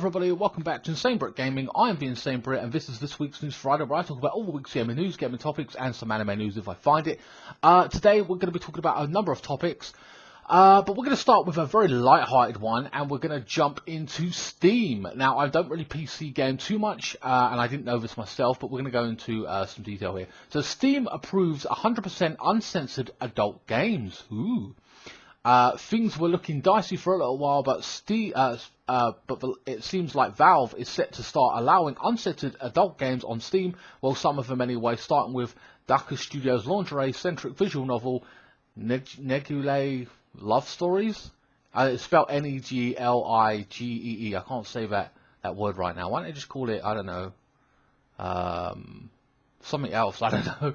everybody, welcome back to INSANEBRIT Gaming. I am the INSANEBRIT, and this is this week's News Friday, where I talk about all the week's gaming news, gaming topics, and some anime news if I find it. Today we're going to be talking about a number of topics, but we're going to start with a very light-hearted one, and we're going to jump into Steam. Now, I don't really PC game too much, and I didn't know this myself, but we're going to go into some detail here. So Steam approves 100% uncensored adult games. Ooh. Things were looking dicey for a little while, but it seems like Valve is set to start allowing uncensored adult games on Steam. Well, some of them anyway, starting with Daka Studios' lingerie-centric visual novel, Negule Love Stories. It's spelled Negligee. I can't say that word right now. Why don't they just call it, I don't know, something else, I don't know,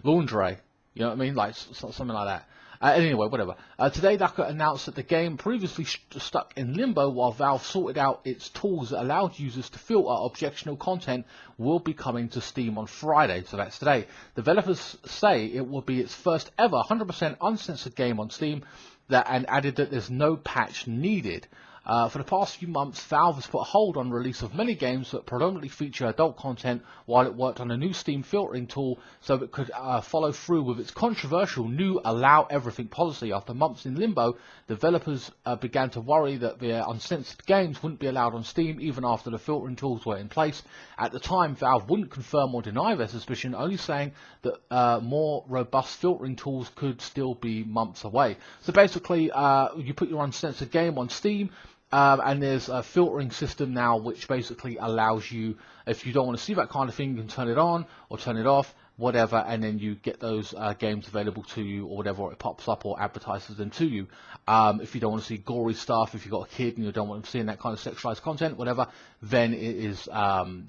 lingerie. You know what I mean? Like something like that. Anyway, whatever. Today, Daka announced that the game previously stuck in limbo while Valve sorted out its tools that allowed users to filter objectionable content will be coming to Steam on Friday, so that's today. Developers say it will be its first ever 100% uncensored game on Steam, and added that there's no patch needed. For the past few months, Valve has put a hold on the release of many games that predominantly feature adult content while it worked on a new Steam filtering tool so it could follow through with its controversial new Allow Everything policy. After months in limbo, developers began to worry that their uncensored games wouldn't be allowed on Steam even after the filtering tools were in place. At the time, Valve wouldn't confirm or deny their suspicion, only saying that more robust filtering tools could still be months away. So basically, you put your uncensored game on Steam, and there's a filtering system now which basically allows you, if you don't want to see that kind of thing, you can turn it on or turn it off, whatever, and then you get those games available to you or whatever, or it pops up or advertises them to you. If you don't want to see gory stuff, if you've got a kid and you don't want them seeing that kind of sexualized content, whatever, then it is,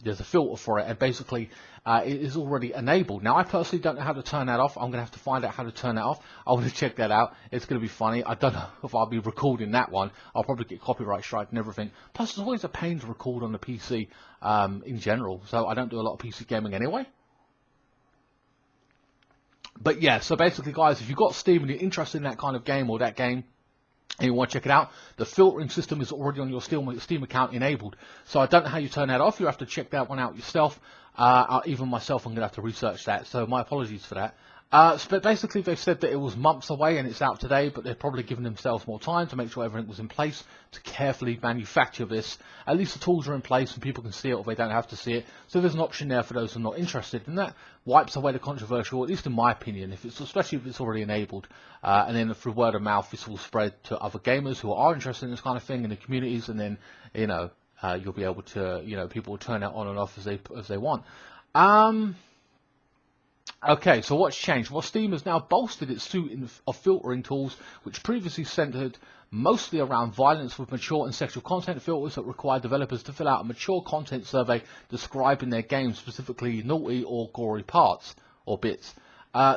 there's a filter for it, and basically it is already enabled. Now, I personally don't know how to turn that off. I'm going to have to find out how to turn that off. I want to check that out. It's going to be funny. I don't know if I'll be recording that one. I'll probably get copyright strike and everything. Plus, it's always a pain to record on the PC in general, so I don't do a lot of PC gaming anyway. But yeah, so basically, guys, if you've got Steam and you're interested in that kind of game or that game, and you want to check it out, the filtering system is already on your Steam account enabled. So I don't know how you turn that off. You have to check that one out yourself. Even myself, I'm going to have to research that. So my apologies for that. But basically, they've said that it was months away and it's out today, but they're probably giving themselves more time to make sure everything was in place to carefully manufacture this. At least the tools are in place and people can see it, or they don't have to see it. So there's an option there for those who are not interested, and that wipes away the controversial, at least in my opinion, especially if it's already enabled. And then through word of mouth, this will spread to other gamers who are interested in this kind of thing in the communities, and then, you know, you'll be able to, you know, people will turn it on and off as they want. Okay, so what's changed? Well, Steam has now bolstered its suite of filtering tools, which previously centered mostly around violence with mature and sexual content filters that require developers to fill out a mature content survey describing their games, specifically naughty or gory parts or bits,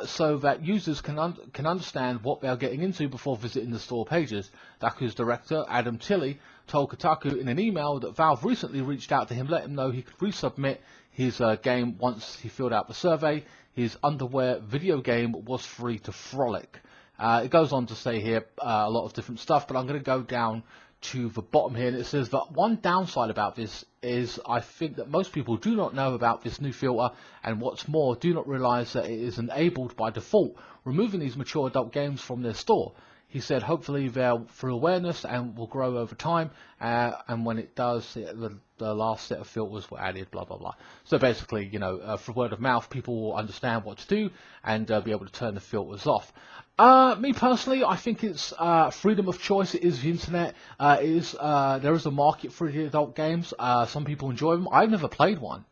so that users can understand what they are getting into before visiting the store pages. Daka's director, Adam Tilley, told Kotaku in an email that Valve recently reached out to him, let him know he could resubmit his game once he filled out the survey. His underwear video game was free to frolic. It goes on to say here a lot of different stuff, but I'm going to go down to the bottom here, and it says that one downside about this is I think that most people do not know about this new filter, and what's more, do not realize that it is enabled by default, removing these mature adult games from their store. He said hopefully they're through awareness and will grow over time, and when it does, the last set of filters were added, blah, blah, blah. So basically, you know, for word of mouth, people will understand what to do and be able to turn the filters off. Me personally, I think it's freedom of choice. It is the internet. There is a market for the adult games. Some people enjoy them. I've never played one.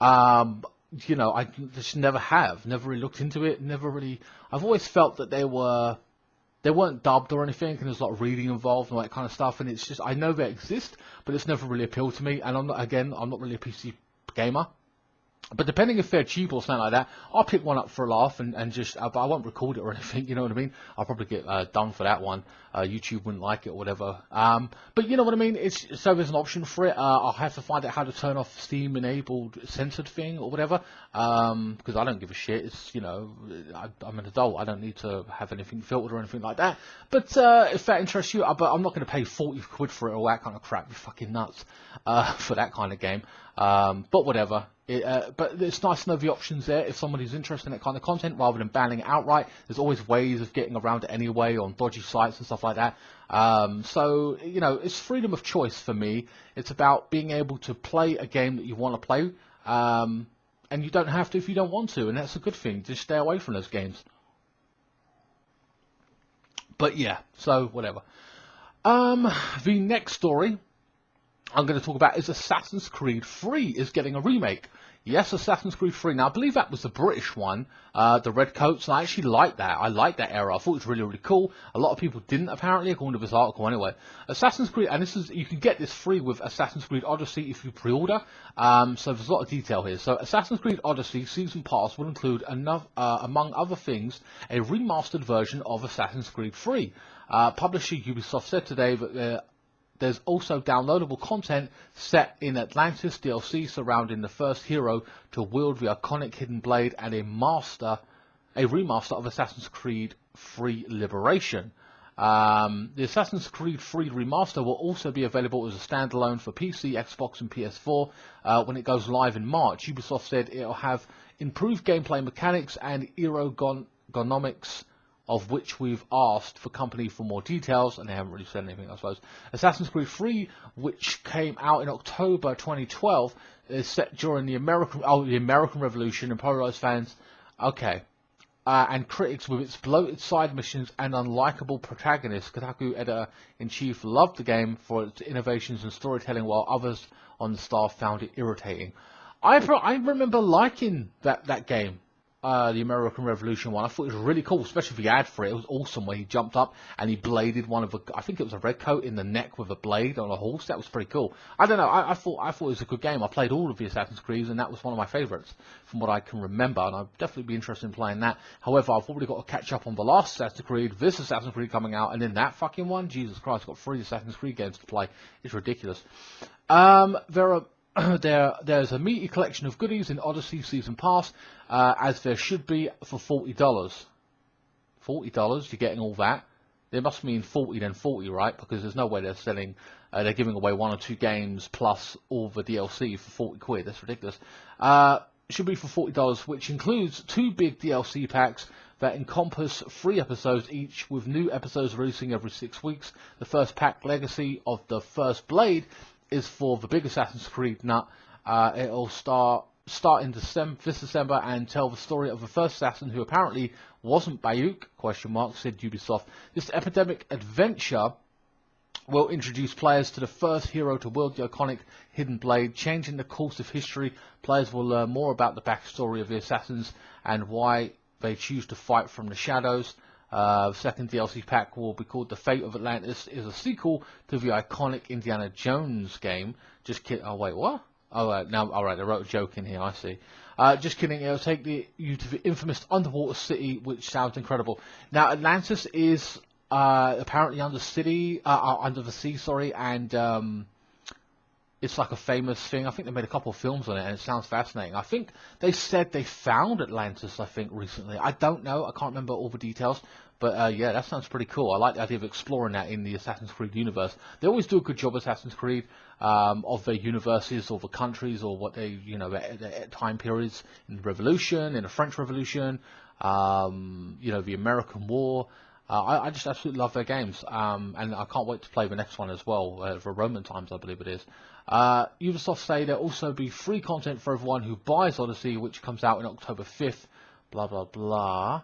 You know, I just never really looked into it. I've always felt that they weren't dubbed or anything, and there's a lot of reading involved and all that kind of stuff, and it's just, I know they exist, but it's never really appealed to me, and I'm not really a PC gamer. But depending if they're cheap or something like that, I'll pick one up for a laugh and just, but I won't record it or anything, you know what I mean? I'll probably get done for that one. YouTube wouldn't like it or whatever. But you know what I mean? So there's an option for it. I'll have to find out how to turn off Steam enabled censored thing or whatever. Because I don't give a shit. It's, you know, I'm an adult. I don't need to have anything filtered or anything like that. But if that interests you, but I'm not going to pay 40 quid for it or that kind of crap. You're fucking nuts for that kind of game. But whatever. But it's nice to know the options there if somebody's interested in that kind of content rather than banning it outright. There's always ways of getting around it anyway on dodgy sites and stuff like that. So, you know, it's freedom of choice for me. It's about being able to play a game that you want to play. And you don't have to if you don't want to. And that's a good thing. Just stay away from those games. But yeah, so whatever. The next story I'm going to talk about is Assassin's Creed 3 is getting a remake. Yes, Assassin's Creed 3. Now, I believe that was the British one, the red coats, and I actually liked that. I liked that era. I thought it was really, really cool. A lot of people didn't, apparently, according to this article anyway. Assassin's Creed, and this is, you can get this free with Assassin's Creed Odyssey if you pre-order. So there's a lot of detail here. So Assassin's Creed Odyssey Season Pass will include, among other things, a remastered version of Assassin's Creed 3. Publisher Ubisoft said today that there's also downloadable content set in Atlantis DLC surrounding the first hero to wield the iconic hidden blade and a remaster of Assassin's Creed 3 Liberation. The Assassin's Creed 3 remaster will also be available as a standalone for PC, Xbox and PS4 when it goes live in March. Ubisoft said it'll have improved gameplay mechanics and ergonomics, of which we've asked for company for more details, and they haven't really said anything, I suppose. Assassin's Creed 3, which came out in October 2012, is set during the American Revolution, and polarized fans, and critics with its bloated side missions and unlikable protagonist. Kotaku editor-in-chief loved the game for its innovations and storytelling, while others on the staff found it irritating. I remember liking that game. The American Revolution one. I thought it was really cool, especially the ad for it. It was awesome where he jumped up and he bladed one of the, I think it was a red coat in the neck with a blade on a horse. That was pretty cool. I don't know. I thought it was a good game. I played all of the Assassin's Creeds and that was one of my favourites from what I can remember. And I'd definitely be interested in playing that. However, I've already got to catch up on the last Assassin's Creed, this Assassin's Creed coming out, and then that fucking one. Jesus Christ, I've got 3 Assassin's Creed games to play. It's ridiculous. There's a meaty collection of goodies in Odyssey Season Pass, as there should be for $40. $40, you're getting all that. They must mean 40 then 40, right? Because there's no way they're giving away 1 or 2 games plus all the DLC for 40 quid. That's ridiculous. Should be for $40, which includes 2 big DLC packs that encompass 3 episodes each, with new episodes releasing every 6 weeks. The first pack, Legacy of the First Blade, is for the big Assassin's Creed nut. It'll start in this December and tell the story of the first assassin who apparently wasn't Bayuk, ? Said Ubisoft. This epidemic adventure will introduce players to the first hero to wield the iconic hidden blade, changing the course of history. Players will learn more about the backstory of the assassins and why they choose to fight from the shadows. The second DLC pack will be called The Fate of Atlantis, is a sequel to the iconic Indiana Jones game. Just kidding. Oh, wait, what? Oh, alright, they wrote a joke in here, I see. Just kidding, it'll take you to the infamous underwater city, which sounds incredible. Now, Atlantis is apparently under the sea, and it's like a famous thing. I think they made a couple of films on it, and it sounds fascinating. I think they said they found Atlantis, recently. I don't know. I can't remember all the details. But, yeah, that sounds pretty cool. I like the idea of exploring that in the Assassin's Creed universe. They always do a good job, Assassin's Creed, of their universes or the countries or what they, their time periods in the Revolution, in the French Revolution, the American War. I just absolutely love their games, and I can't wait to play the next one as well, for Roman times, I believe it is. Ubisoft say there'll also be free content for everyone who buys Odyssey, which comes out in October 5th, blah, blah, blah.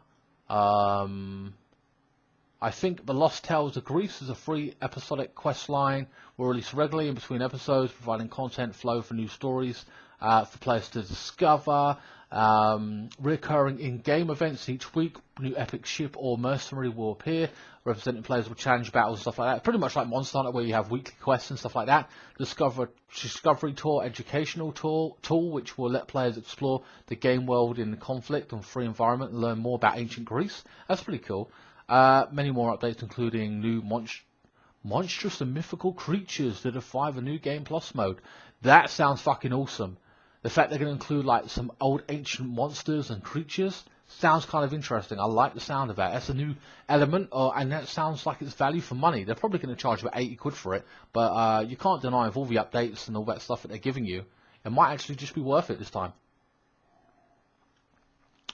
I think The Lost Tales of Greece is a free episodic quest line will release regularly in between episodes, providing content flow for new stories. for players to discover. Recurring in-game events each week. New epic ship or mercenary will appear, representing players with challenge battles and stuff like that. Pretty much like Monster Hunter, where you have weekly quests and stuff like that. Discovery tour, educational tool, which will let players explore the game world in the conflict and free environment and learn more about ancient Greece. That's pretty cool. Many more updates, including new monstrous and mythical creatures that defy the new Game Plus mode. That sounds fucking awesome. The fact they're going to include like some old ancient monsters and creatures sounds kind of interesting. I like the sound of that. That's a new element, and that sounds like it's value for money. They're probably going to charge about 80 quid for it, but you can't deny with all the updates and all that stuff that they're giving you, it might actually just be worth it this time.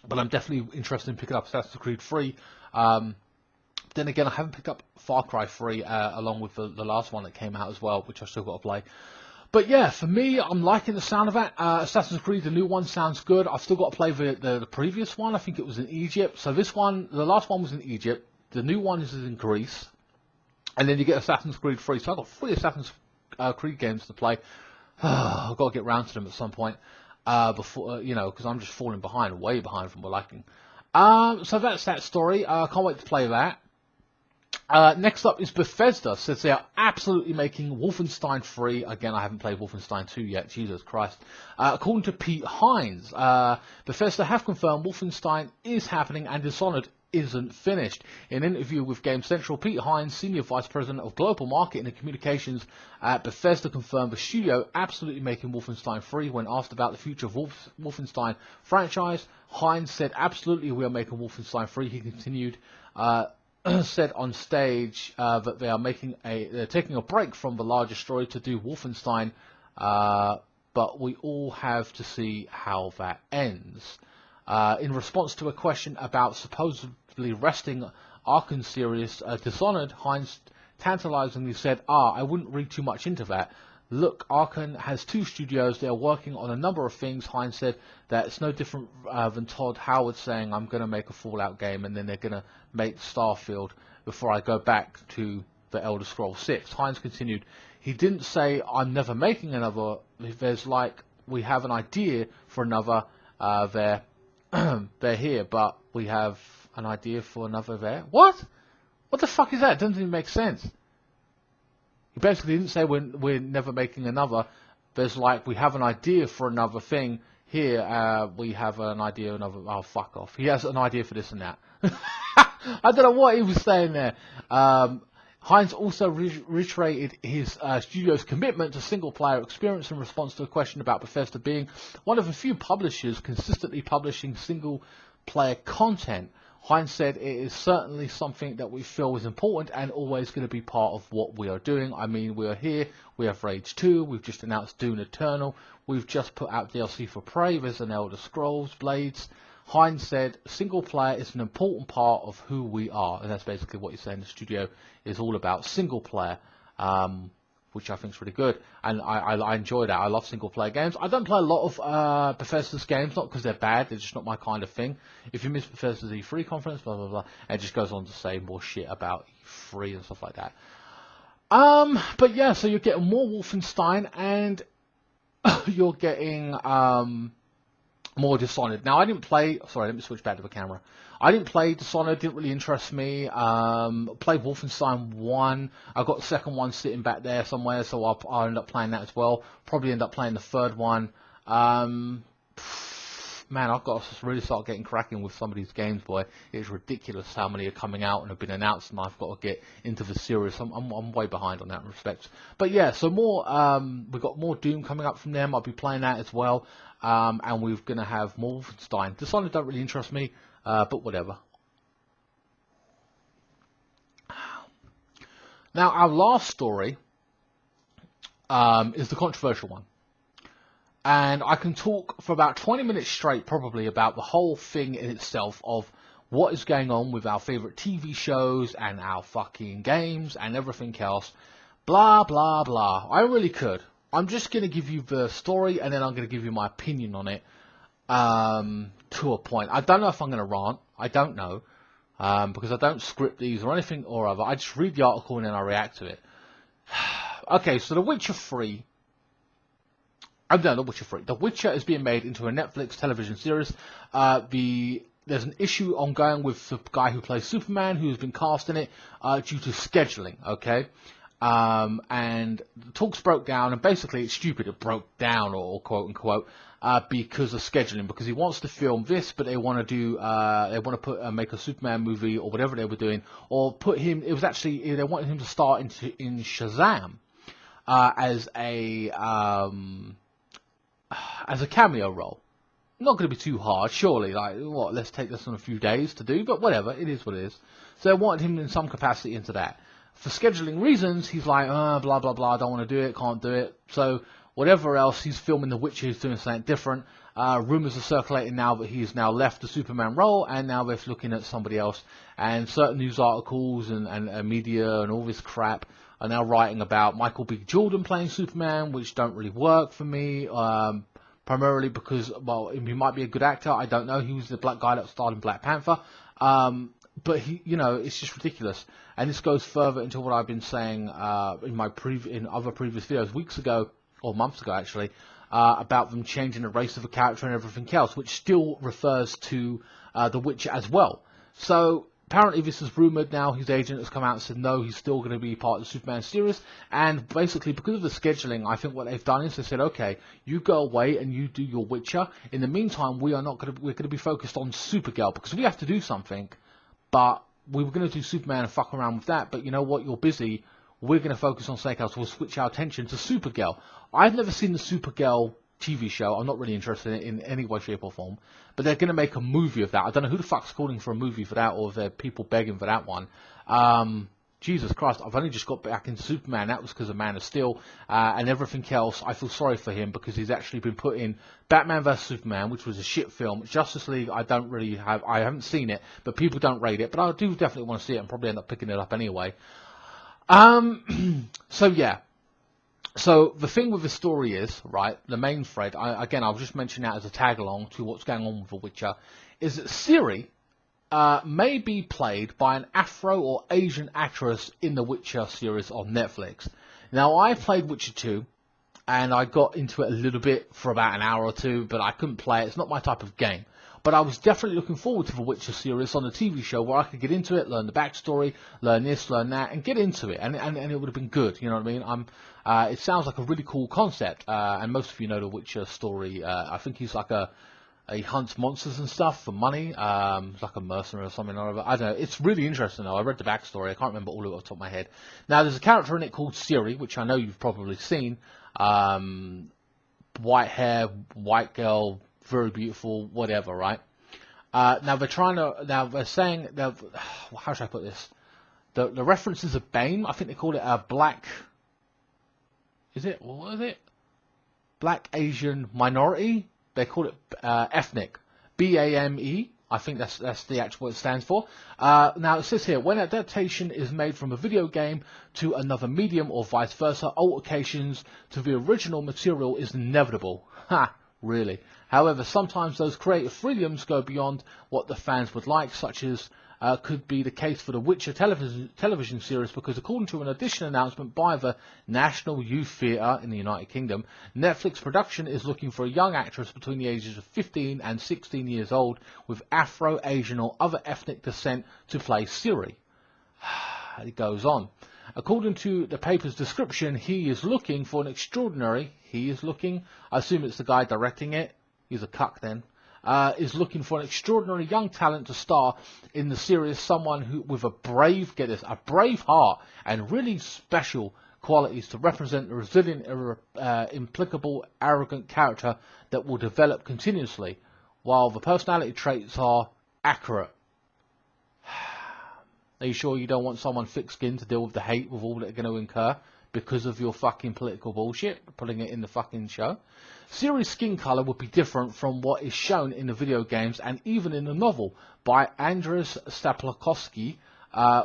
But I'm definitely interested in picking up Assassin's Creed 3. Then again, I haven't picked up Far Cry 3 along with the last one that came out as well, which I've still got to play. But yeah, for me, I'm liking the sound of that. Assassin's Creed, the new one, sounds good. I've still got to play the previous one. I think it was in Egypt. So this one, the last one was in Egypt. The new one is in Greece. And then you get Assassin's Creed 3. So I've got 3 Assassin's Creed games to play. I've got to get round to them at some point. Before, because I'm just falling behind, way behind from my liking. So that's that story. I can't wait to play that. Next up is Bethesda. Says they are absolutely making Wolfenstein 3. Again, I haven't played Wolfenstein 2 yet. Jesus Christ. According to Pete Hines, Bethesda have confirmed Wolfenstein is happening and Dishonored isn't finished. In an interview with Game Central, Pete Hines, Senior Vice President of Global Marketing and Communications at Bethesda, confirmed the studio absolutely making Wolfenstein 3. When asked about the future of Wolfenstein franchise, Hines said, absolutely, we are making Wolfenstein 3. He continued, said on stage that they are they're taking a break from the larger story to do Wolfenstein, but we all have to see how that ends. In response to a question about supposedly resting Arkham series Dishonored, Hines tantalizingly said, I wouldn't read too much into that. Look, Arkane has 2 studios. They are working on a number of things. Hines said that it's no different than Todd Howard saying, I'm going to make a Fallout game, and then they're going to make Starfield before I go back to the Elder Scrolls 6. Hines continued, he didn't say, I'm never making another. There's like, we have an idea for another there. They're here, but we have an idea for another there. What? What the fuck is that? It doesn't even make sense. He basically didn't say we're never making another. There's like, we have an idea for another thing. Here, we have an idea of another. Oh, fuck off. He has an idea for this and that. I don't know what he was saying there. Hines also reiterated his studio's commitment to single-player experience in response to a question about Bethesda being one of the few publishers consistently publishing single-player content. Hines said, it is certainly something that we feel is important and always going to be part of what we are doing. I mean, we are here, we have Rage 2, we've just announced Doom Eternal, we've just put out DLC for Prey, there's an Elder Scrolls, Blades. Hines said, single player is an important part of who we are. And that's basically what he's saying. The studio is all about single player, which I think is really good. And I enjoy that. I love single player games. I don't play a lot of Bethesda's games, not because they're bad, they're just not my kind of thing. If you miss Bethesda's E3 conference, blah, blah, blah, and it just goes on to say more shit about E3 and stuff like that. But yeah, so you're getting more Wolfenstein, and you're getting more Dishonored. Now, I didn't play... Sorry, let me switch back to the camera. I didn't play Dishonored, didn't really interest me. Played Wolfenstein 1. I got the second one sitting back there somewhere, so I'll end up playing that as well. Probably end up playing the third one. Man, I've got to really start getting cracking with some of these games, boy. It's ridiculous how many are coming out and have been announced, and I've got to get into the series. I'm way behind on that respect. But yeah, so more, we've got more Doom coming up from them. I'll be playing that as well. And we're going to have more Wolfenstein. Dishonored don't really interest me, but whatever. Now, our last story is the controversial one. And I can talk for about 20 minutes straight, probably, about the whole thing in itself of what is going on with our favourite TV shows and our fucking games and everything else. Blah, blah, blah. I really could. I'm just going to give you the story, and then I'm going to give you my opinion on it to a point. I don't know if I'm going to rant. I don't know. Because I don't script these or anything or other. I just read the article and then I react to it. Okay, so The Witcher 3 I'm no, The Witcher 3. The Witcher is being made into a Netflix television series. There's an issue ongoing with the guy who plays Superman, who's been cast in it due to scheduling. Okay. And the talks broke down, and basically it's stupid. It broke down, or quote unquote, because of scheduling. Because he wants to film this, but they want to do, make a Superman movie or whatever they were doing, or put him. It was actually they wanted him to star in Shazam as a cameo role. Not going to be too hard, surely. Like, what? Let's take this on a few days to do, but whatever. It is what it is. So they wanted him in some capacity into that. For scheduling reasons, he's like, blah, blah, blah, I don't want to do it, can't do it. So, whatever else, he's filming The Witcher, he's doing something different. Rumours are circulating now that he's now left the Superman role, and now they're looking at somebody else. And certain news articles and media and all this crap are now writing about Michael B. Jordan playing Superman, which don't really work for me. Primarily because, well, he might be a good actor, I don't know. He was the black guy that starred in Black Panther. But he, it's just ridiculous. And this goes further into what I've been saying in other previous videos, weeks ago, or months ago actually, about them changing the race of a character and everything else, which still refers to The Witcher as well. So apparently this is rumoured now. His agent has come out and said no, he's still going to be part of the Superman series. And basically, because of the scheduling, I think what they've done is they said, okay, you go away and you do your Witcher. In the meantime, we're going to be focused on Supergirl, because we have to do something. But we were going to do Superman and fuck around with that. But you know what? You're busy. We're going to focus on something else. We'll switch our attention to Supergirl. I've never seen the Supergirl TV show. I'm not really interested in it in any way, shape or form. But they're going to make a movie of that. I don't know who the fuck's calling for a movie for that, or if there are people begging for that one. Jesus Christ, I've only just got back into Superman. That was because of Man of Steel, and everything else. I feel sorry for him because he's actually been put in Batman vs Superman, which was a shit film. Justice League, I haven't seen it, but people don't rate it. But I do definitely want to see it, and probably end up picking it up anyway. So yeah. So the thing with the story is, right, the main thread, I'll just mention that as a tag along to what's going on with The Witcher, is that Ciri may be played by an Afro or Asian actress in the Witcher series on Netflix. Now, I played Witcher 2, and I got into it a little bit for about an hour or two, but I couldn't play it. It's not my type of game. But I was definitely looking forward to the Witcher series on the TV show, where I could get into it, learn the backstory, learn this, learn that, and get into it. And it would have been good, you know what I mean? It sounds like a really cool concept, and most of you know the Witcher story. I think he's like he hunts monsters and stuff for money. He's like a mercenary or something or other. I don't know. It's really interesting though. I read the backstory. I can't remember all of it off the top of my head. Now there's a character in it called Ciri, which I know you've probably seen. White hair, white girl, very beautiful, whatever, right? Now they're saying, how should I put this? The references of Bane, I think they call it a black, what is it? Black Asian minority? They call it ethnic, BAME. I think that's the actual what it stands for. Now it says here, when adaptation is made from a video game to another medium or vice versa, altercations to the original material is inevitable. Ha, really. However, sometimes those creative freedoms go beyond what the fans would like, such as could be the case for the Witcher television series, because according to an audition announcement by the National Youth Theatre in the United Kingdom, Netflix production is looking for a young actress between the ages of 15 and 16 years old with Afro-Asian or other ethnic descent to play Ciri. It goes on. According to the paper's description, he is looking for an extraordinary, I assume it's the guy directing it, he's a cuck then, is looking for an extraordinary young talent to star in the series, someone who with a brave heart and really special qualities to represent the resilient, implacable, arrogant character that will develop continuously, while the personality traits are accurate. Are you sure you don't want someone thick-skinned to deal with the hate with all that they're going to incur because of your fucking political bullshit, putting it in the fucking show? Ciri's skin colour would be different from what is shown in the video games and even in the novel by Andrzej Sapkowski,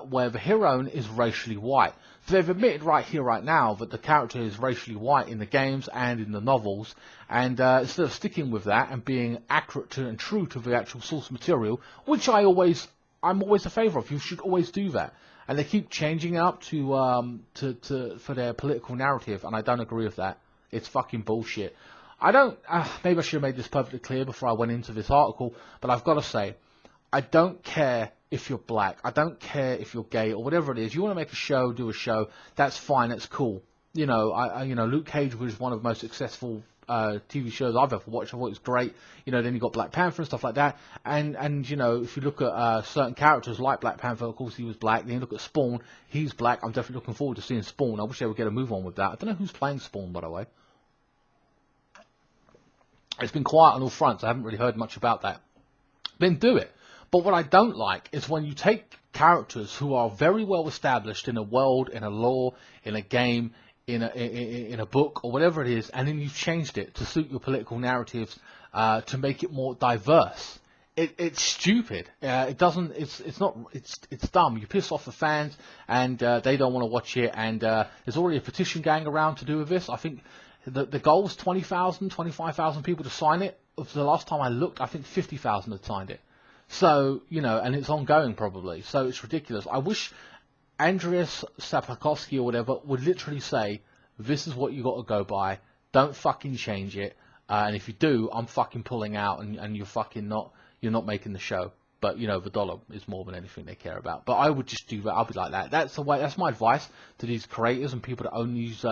where the heroine is racially white. So they've admitted right here, right now, that the character is racially white in the games and in the novels, and instead of sticking with that and being accurate to and true to the actual source material, which I'm always a favour of. You should always do that. And they keep changing it up for their political narrative, and I don't agree with that. It's fucking bullshit. I don't, maybe I should have made this perfectly clear before I went into this article, but I've got to say, I don't care if you're black, I don't care if you're gay or whatever it is. You want to make a show, do a show, that's fine, that's cool. You know, Luke Cage was one of the most successful TV shows I've ever watched. I thought it was great. You know, then you got Black Panther and stuff like that. And you know, if you look at certain characters like Black Panther, of course he was black. Then you look at Spawn, he's black. I'm definitely looking forward to seeing Spawn. I wish they would get a move on with that. I don't know who's playing Spawn, by the way. It's been quiet on all fronts. I haven't really heard much about that. Then do it. But what I don't like is when you take characters who are very well established in a world, in a lore, in a game, in a book or whatever it is, and then you've changed it to suit your political narratives, to make it more diverse. It's stupid. It doesn't. It's not. It's dumb. You piss off the fans, and they don't want to watch it. And there's already a petition going around to do with this. I think the goal was 20,000, 25,000 people to sign it. The last time I looked, I think 50,000 had signed it. So, you know, and it's ongoing probably. So it's ridiculous. I wish Andreas Sapkowski or whatever would literally say, this is what you got to go by. Don't fucking change it. And if you do, I'm fucking pulling out, and you're fucking not. You're not making the show. But you know, the dollar is more than anything they care about. But I would just do that. I'll be like that. That's the way. That's my advice to these creators and people that own these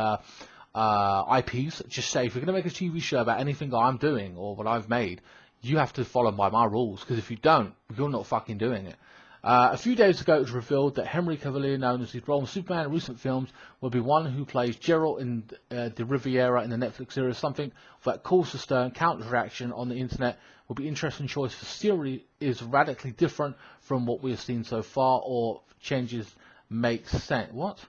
IPs. Just say, if you're going to make a TV show about anything that I'm doing or what I've made, you have to follow by my rules, because if you don't, you're not fucking doing it. A few days ago, it was revealed that Henry Cavill, known as his role in Superman in recent films, will be one who plays Geralt in the Riviera in the Netflix series. Something that caused a stern counter-reaction on the internet. Will be interesting choice for Siri is radically different from what we have seen so far, or changes make sense. What?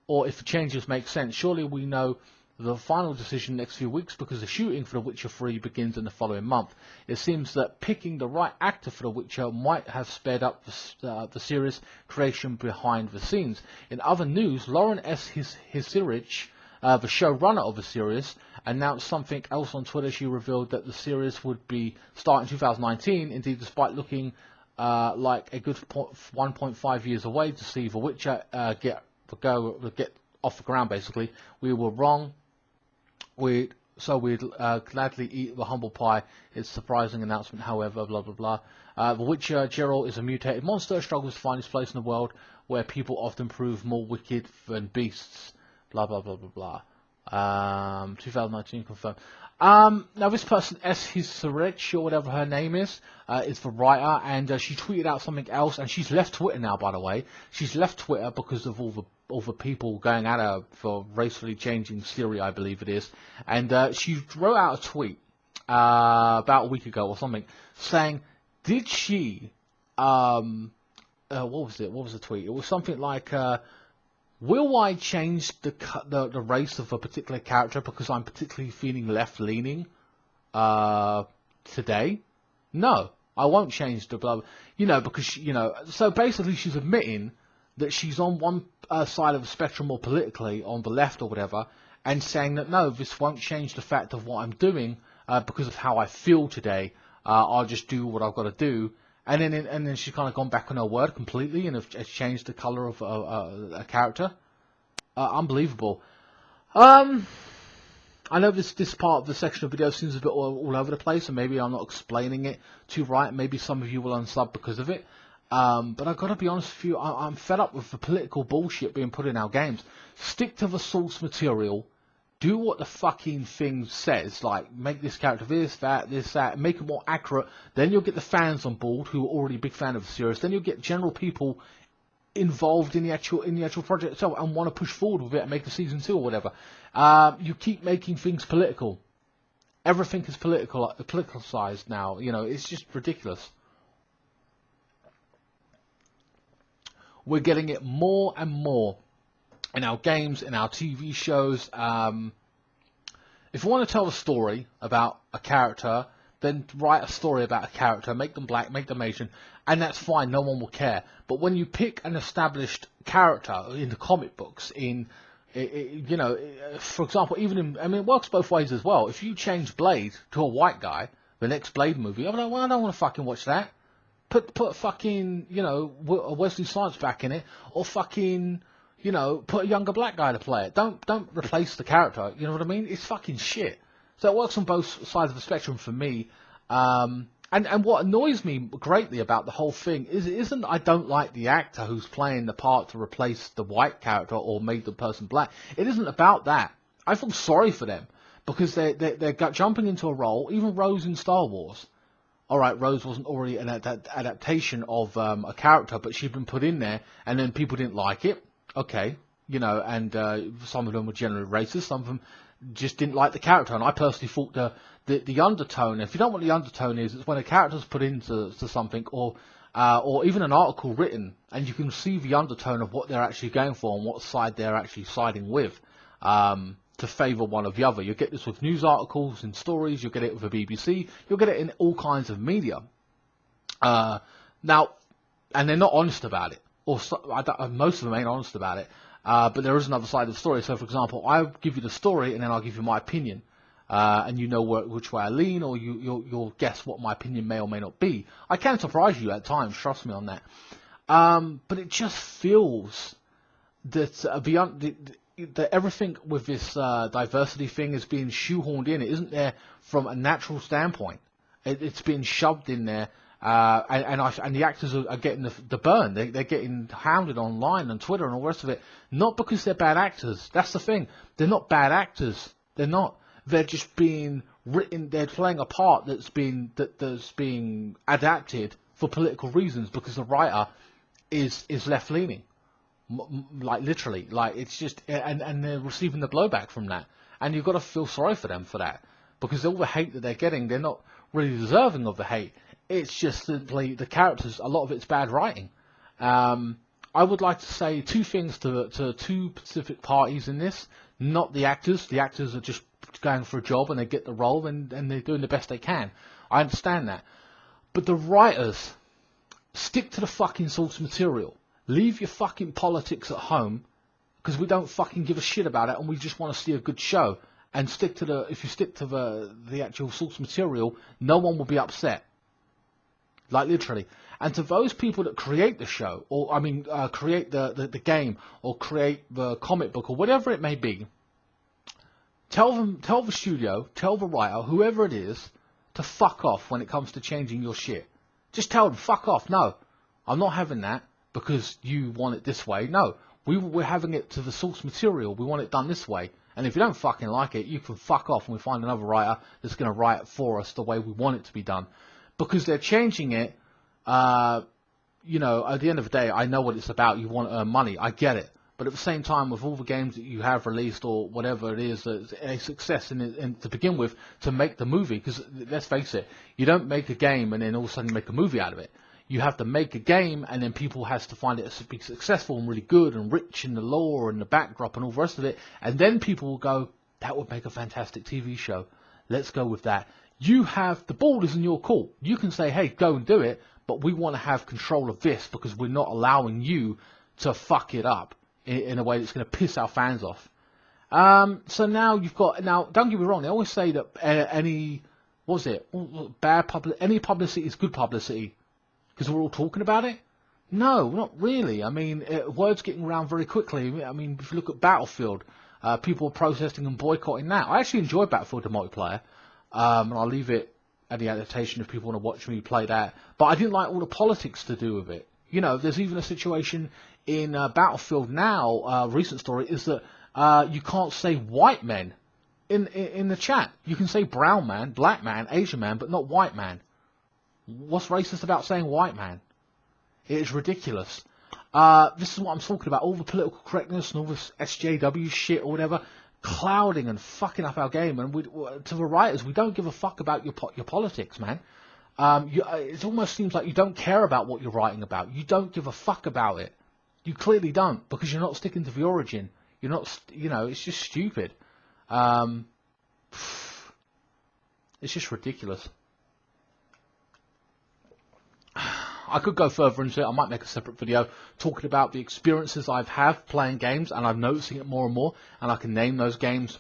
Or if the changes make sense, surely we know the final decision next few weeks, because the shooting for The Witcher 3 begins in the following month. It seems that picking the right actor for The Witcher might have sped up the series creation behind the scenes. In other news, Lauren S. Hisirich, the showrunner of the series, announced something else on Twitter. She revealed that the series would be starting in 2019. Indeed, despite looking like a good 1.5 years away to see The Witcher get off the ground, basically, we were wrong. We'd gladly eat the humble pie. It's a surprising announcement, however, blah, blah, blah. The Witcher, Geralt, is a mutated monster, struggles to find his place in the world where people often prove more wicked than beasts, blah, blah, blah, blah, blah. 2019 confirmed. Now this person, S. Hisarich, or whatever her name is the writer, and she tweeted out something else, and she's left Twitter now, by the way. She's left Twitter because of all the people going at her for racially changing Siri, I believe it is. And she wrote out a tweet about a week ago or something, saying, did she, what was it? What was the tweet? It was something like, will I change the race of a particular character because I'm particularly feeling left-leaning today? No, I won't change the blah, you know, because, so basically she's admitting that she's on one side of the spectrum more politically, on the left or whatever, and saying that, no, this won't change the fact of what I'm doing because of how I feel today. I'll just do what I've got to do. And then she's kind of gone back on her word completely and has changed the colour of a character. Unbelievable. I know this part of the section of video seems a bit all over the place, and maybe I'm not explaining it too right. Maybe some of you will unsub because of it. But I've got to be honest with you, I'm fed up with the political bullshit being put in our games. Stick to the source material. Do what the fucking thing says, like make this character this, that, make it more accurate. Then you'll get the fans on board who are already a big fan of the series. Then you'll get general people involved in the actual project itself and want to push forward with it and make a season 2 or whatever. You keep making things political. Everything is politicalized now. It's just ridiculous. We're getting it more and more in our games, in our TV shows. If you want to tell a story about a character, then write a story about a character, make them black, make them Asian, and that's fine, no one will care. But when you pick an established character in the comic books, for example, it works both ways as well. If you change Blade to a white guy, the next Blade movie, I'm like, well, I don't want to fucking watch that. Put fucking, Wesley Snipes back in it, or fucking, put a younger black guy to play it. Don't replace the character, you know what I mean? It's fucking shit. So it works on both sides of the spectrum for me. And what annoys me greatly about the whole thing is it isn't I don't like the actor who's playing the part to replace the white character or made the person black. It isn't about that. I feel sorry for them because they're jumping into a role. Even Rose in Star Wars. All right, Rose wasn't already an adaptation of a character, but she'd been put in there, and then people didn't like it. Okay, you know, and some of them were generally racist. Some of them just didn't like the character, and I personally thought the undertone. If you don't know what the undertone is, it's when a character's put into something, or even an article written, and you can see the undertone of what they're actually going for and what side they're actually siding with, to favour one or the other. You'll get this with news articles and stories. You'll get it with the BBC. You'll get it in all kinds of media. Now, and they're not honest about it, or most of them ain't honest about it. But there is another side of the story. So, for example, I'll give you the story, and then I'll give you my opinion. And you know which way I lean, or you'll guess what my opinion may or may not be. I can surprise you at times, trust me on that. But it just feels that that everything with this diversity thing is being shoehorned in. It isn't there from a natural standpoint. It's being shoved in there, and the actors are getting the burn. They're getting hounded online and Twitter and all the rest of it. Not because they're bad actors. That's the thing. They're not bad actors. They're not. They're just being written. They're playing a part that's being adapted for political reasons because the writer is left leaning, like literally. Like it's just and they're receiving the blowback from that. And you've got to feel sorry for them for that because all the hate that they're getting, they're not really deserving of the hate. It's just simply the characters. A lot of it's bad writing. I would like to say two things to two specific parties in this. Not the actors. The actors are just going for a job and they get the role and they're doing the best they can. I understand that. But the writers, stick to the fucking source material. Leave your fucking politics at home because we don't fucking give a shit about it and we just want to see a good show. And if you stick to the actual source material, no one will be upset. Like literally. And to those people that create the show, or create the game, or create the comic book, or whatever it may be, tell the studio, tell the writer, whoever it is, to fuck off when it comes to changing your shit. Just tell them, fuck off. No, I'm not having that because you want it this way. No, we're having it to the source material. We want it done this way. And if you don't fucking like it, you can fuck off and we find another writer that's going to write it for us the way we want it to be done. Because they're changing it, you know, at the end of the day, I know what it's about. You want to earn money. I get it. But at the same time, with all the games that you have released or whatever it is, that's a success in to begin with, to make the movie, because let's face it, you don't make a game and then all of a sudden make a movie out of it. You have to make a game and then people has to find it to be successful and really good and rich in the lore and the backdrop and all the rest of it. And then people will go, that would make a fantastic TV show. Let's go with that. You have, the ball is in your court. You can say, hey, go and do it, but we want to have control of this because we're not allowing you to fuck it up in a way that's going to piss our fans off. So now don't get me wrong, they always say that any publicity is good publicity because we're all talking about it. No, not really. I mean, word's getting around very quickly. I mean, if you look at Battlefield, people are protesting and boycotting that. I actually enjoy Battlefield, the multiplayer, and I'll leave it at the adaptation if people want to watch me play that. But I didn't like all the politics to do with it. You know, there's even a situation in Battlefield now, recent story, is that you can't say white men in the chat. You can say brown man, black man, Asian man, but not white man. What's racist about saying white man? It is ridiculous. This is what I'm talking about. All the political correctness and all this SJW shit or whatever, clouding and fucking up our game. And to the writers, we don't give a fuck about your politics, man. It almost seems like you don't care about what you're writing about. You don't give a fuck about it. You clearly don't, because you're not sticking to the origin. You're not, you know, it's just stupid. It's just ridiculous. I could go further into it. I might make a separate video talking about the experiences I've had playing games, and I'm noticing it more and more, and I can name those games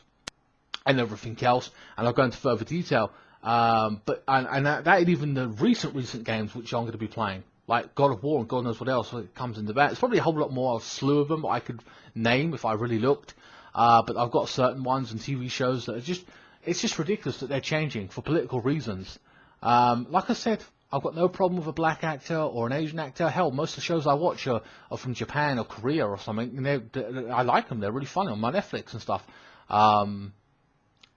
and everything else, and I'll go into further detail. But that ain't even the recent games which I'm going to be playing, like God of War and God knows what else comes into that. It's probably a whole lot more, a slew of them that I could name if I really looked. But I've got certain ones and TV shows that are just, it's just ridiculous that they're changing for political reasons. Like I said, I've got no problem with a black actor or an Asian actor. Hell, most of the shows I watch are from Japan or Korea or something, and I like them. They're really funny on my Netflix and stuff.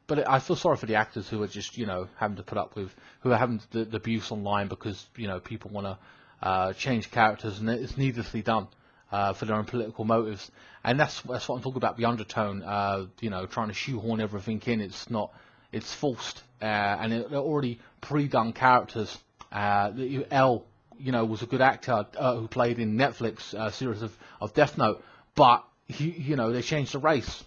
But I feel sorry for the actors who are just, you know, having to put up with, who are having the abuse online because, you know, people want to change characters, and it's needlessly done for their own political motives. And that's what I'm talking about, the undertone, you know, trying to shoehorn everything in. It's not, it's forced, and they're already pre-done characters. L, you know, was a good actor who played in Netflix series of Death Note, but you know, they changed the race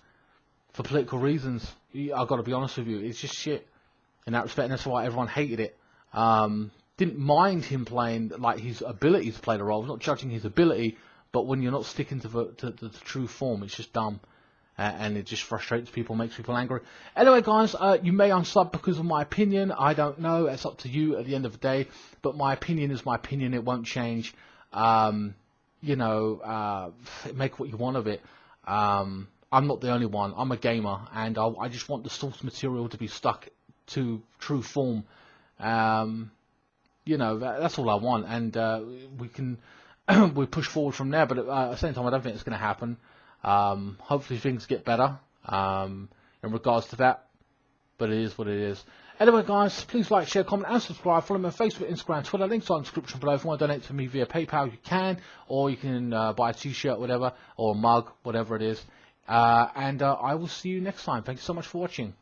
for political reasons. I've got to be honest with you, it's just shit in that respect, and that's why everyone hated it. Didn't mind him playing, like, his ability to play the role. I'm not judging his ability, but when you're not sticking to the true form, it's just dumb. And it just frustrates people, makes people angry. Anyway, guys, you may unsub because of my opinion. I don't know. It's up to you at the end of the day. But my opinion is my opinion. It won't change. You know, make what you want of it. I'm not the only one. I'm a gamer, and I just want the source material to be stuck to true form. You know, that's all I want. And we can we push forward from there. But at the same time, I don't think it's going to happen. Hopefully things get better in regards to that, but it is what it is. Anyway, guys, please like, share, comment, and subscribe. Follow me on Facebook, Instagram, Twitter. Links are in the description below. If you want to donate to me via PayPal, you can, or you can buy a t-shirt, whatever, or a mug, whatever it is. And I will see you next time. Thank you so much for watching.